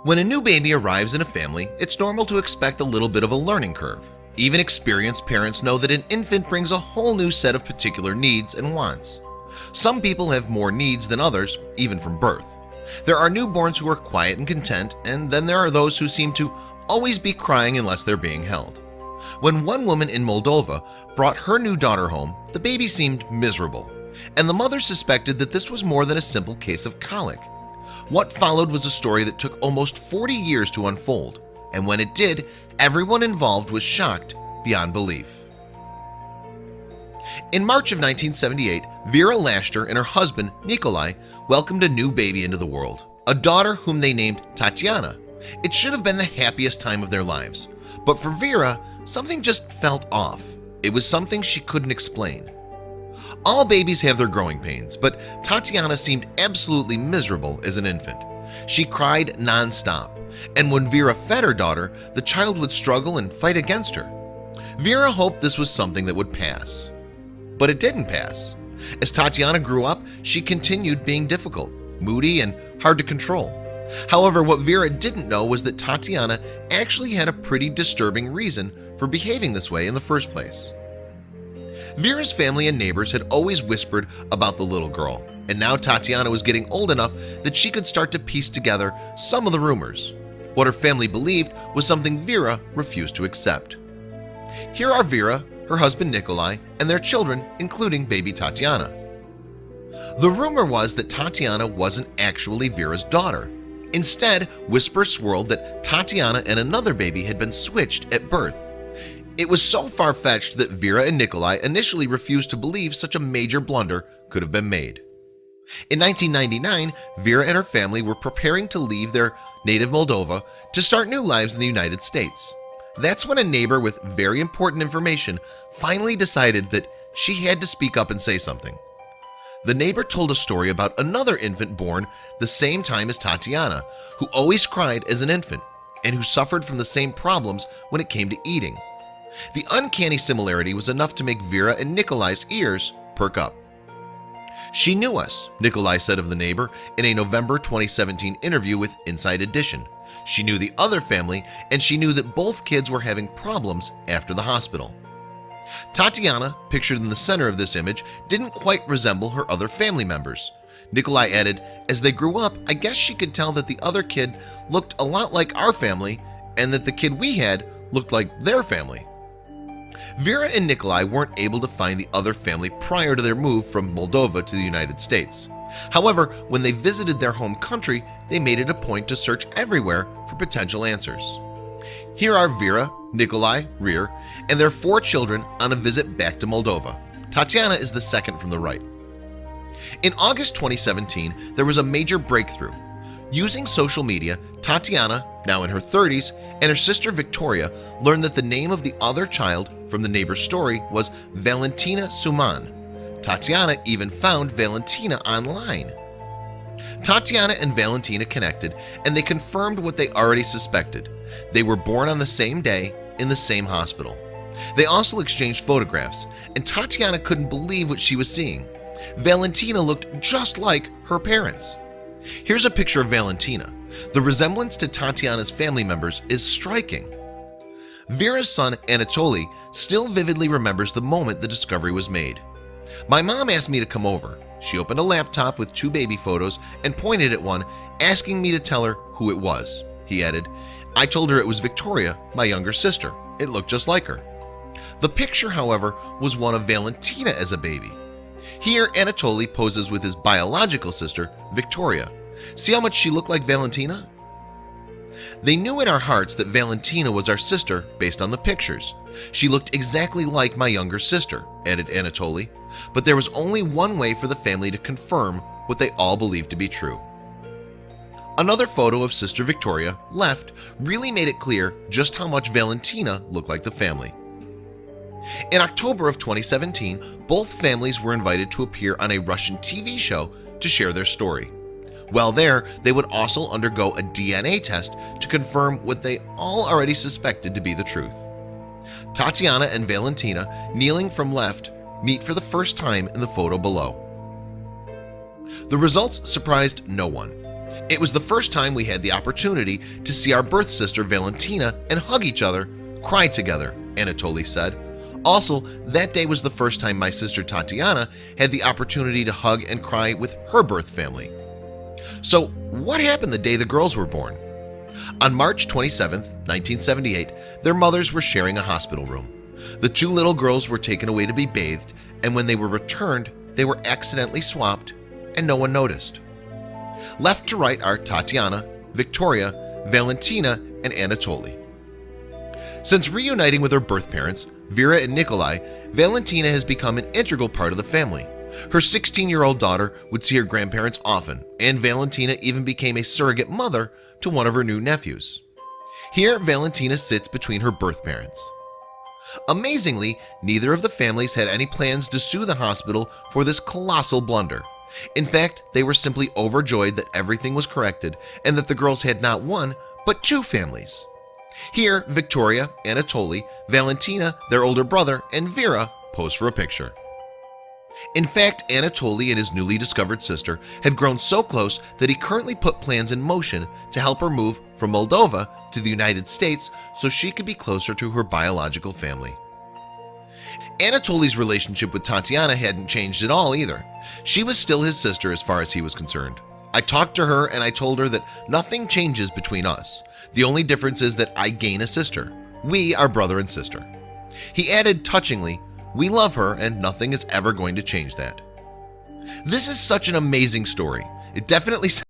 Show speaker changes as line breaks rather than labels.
When a new baby arrives in a family, it's normal to expect a little bit of a learning curve. Even experienced parents know that an infant brings a whole new set of particular needs and wants. Some people have more needs than others, even from birth. There are newborns who are quiet and content, and then there are those who seem to always be crying unless they're being held. When one woman in Moldova brought her new daughter home, the baby seemed miserable, and the mother suspected that this was more than a simple case of colic. What followed was a story that took almost 40 years to unfold, and when it did, everyone involved was shocked beyond belief. In March of 1978, Vera Lashter and her husband, Nikolai, welcomed a new baby into the world, a daughter whom they named Tatiana. It should have been the happiest time of their lives, but for Vera, something just felt off. It was something she couldn't explain. All babies have their growing pains, but Tatiana seemed absolutely miserable as an infant. She cried non-stop, and when Vera fed her daughter, the child would struggle and fight against her. Vera hoped this was something that would pass. But it didn't pass. As Tatiana grew up, she continued being difficult, moody, and hard to control. However, what Vera didn't know was that Tatiana actually had a pretty disturbing reason for behaving this way in the first place. Vera's family and neighbors had always whispered about the little girl, and now Tatiana was getting old enough that she could start to piece together some of the rumors. What her family believed was something Vera refused to accept. Here are Vera, her husband Nikolai, and their children, including baby Tatiana. The rumor was that Tatiana wasn't actually Vera's daughter. Instead, whispers swirled that Tatiana and another baby had been switched at birth. It was so far-fetched that Vera and Nikolai initially refused to believe such a major blunder could have been made. In 1999, Vera and her family were preparing to leave their native Moldova to start new lives in the United States. That's when a neighbor with very important information finally decided that she had to speak up and say something. The neighbor told a story about another infant born the same time as Tatiana, who always cried as an infant and who suffered from the same problems when it came to eating. The uncanny similarity was enough to make Vera and Nikolai's ears perk up. "She knew us," Nikolai said of the neighbor in a November 2017 interview with Inside Edition. She knew the other family, and she knew that both kids were having problems after the hospital. Tatiana, pictured in the center of this image, didn't quite resemble her other family members. Nikolai added, "As they grew up, I guess she could tell that the other kid looked a lot like our family and that the kid we had looked like their family." Vera and Nikolai weren't able to find the other family prior to their move from Moldova to the United States. However, when they visited their home country, they made it a point to search everywhere for potential answers. Here are Vera, Nikolai, Rear, and their 4 children on a visit back to Moldova. Tatiana is the second from the right. In August 2017, there was a major breakthrough. Using social media, Tatiana, now in her 30s, and her sister Victoria learned that the name of the other child from the neighbor's story was Valentina Suman. Tatiana even found Valentina online. Tatiana and Valentina connected, and they confirmed what they already suspected. They were born on the same day in the same hospital. They also exchanged photographs, and Tatiana couldn't believe what she was seeing. Valentina looked just like her parents. Here's a picture of Valentina. The resemblance to Tatiana's family members is striking. Vera's son Anatoly still vividly remembers the moment the discovery was made. "My mom asked me to come over. She opened a laptop with 2 baby photos and pointed at one, asking me to tell her who it was," he added. "I told her it was Victoria, my younger sister. It looked just like her." The picture, however, was one of Valentina as a baby. Here, Anatoly poses with his biological sister, Victoria. See how much she looked like Valentina? "They knew in our hearts that Valentina was our sister based on the pictures. She looked exactly like my younger sister," added Anatoly, "but there was only one way for the family to confirm what they all believed to be true." Another photo of Sister Victoria, left, really made it clear just how much Valentina looked like the family. In October of 2017, both families were invited to appear on a Russian TV show to share their story. While there, they would also undergo a DNA test to confirm what they all already suspected to be the truth. Tatiana and Valentina, kneeling from left, meet for the first time in the photo below. The results surprised no one. It was the first time we had the opportunity to see our birth sister Valentina and hug each other, cry together, Anatoly said. Also, that day was the first time my sister Tatiana had the opportunity to hug and cry with her birth family. So, what happened the day the girls were born? On March 27, 1978, their mothers were sharing a hospital room. The two little girls were taken away to be bathed, and when they were returned, they were accidentally swapped, and no one noticed. Left to right are Tatiana, Victoria, Valentina, and Anatoly. Since reuniting with her birth parents, Vera and Nikolai, Valentina has become an integral part of the family. Her 16-year-old daughter would see her grandparents often, and Valentina even became a surrogate mother to one of her new nephews. Here, Valentina sits between her birth parents. Amazingly, neither of the families had any plans to sue the hospital for this colossal blunder. In fact, they were simply overjoyed that everything was corrected and that the girls had not one, but two families. Here, Victoria, Anatoly, Valentina, their older brother, and Vera pose for a picture. In fact, Anatoly and his newly discovered sister had grown so close that he currently put plans in motion to help her move from Moldova to the United States so she could be closer to her biological family. Anatoly's relationship with Tatiana hadn't changed at all either. She was still his sister as far as he was concerned. I talked to her and I told her that nothing changes between us. The only difference is that I gain a sister. We are brother and sister. He added touchingly, "We love her and nothing is ever going to change that." This is such an amazing story. It definitely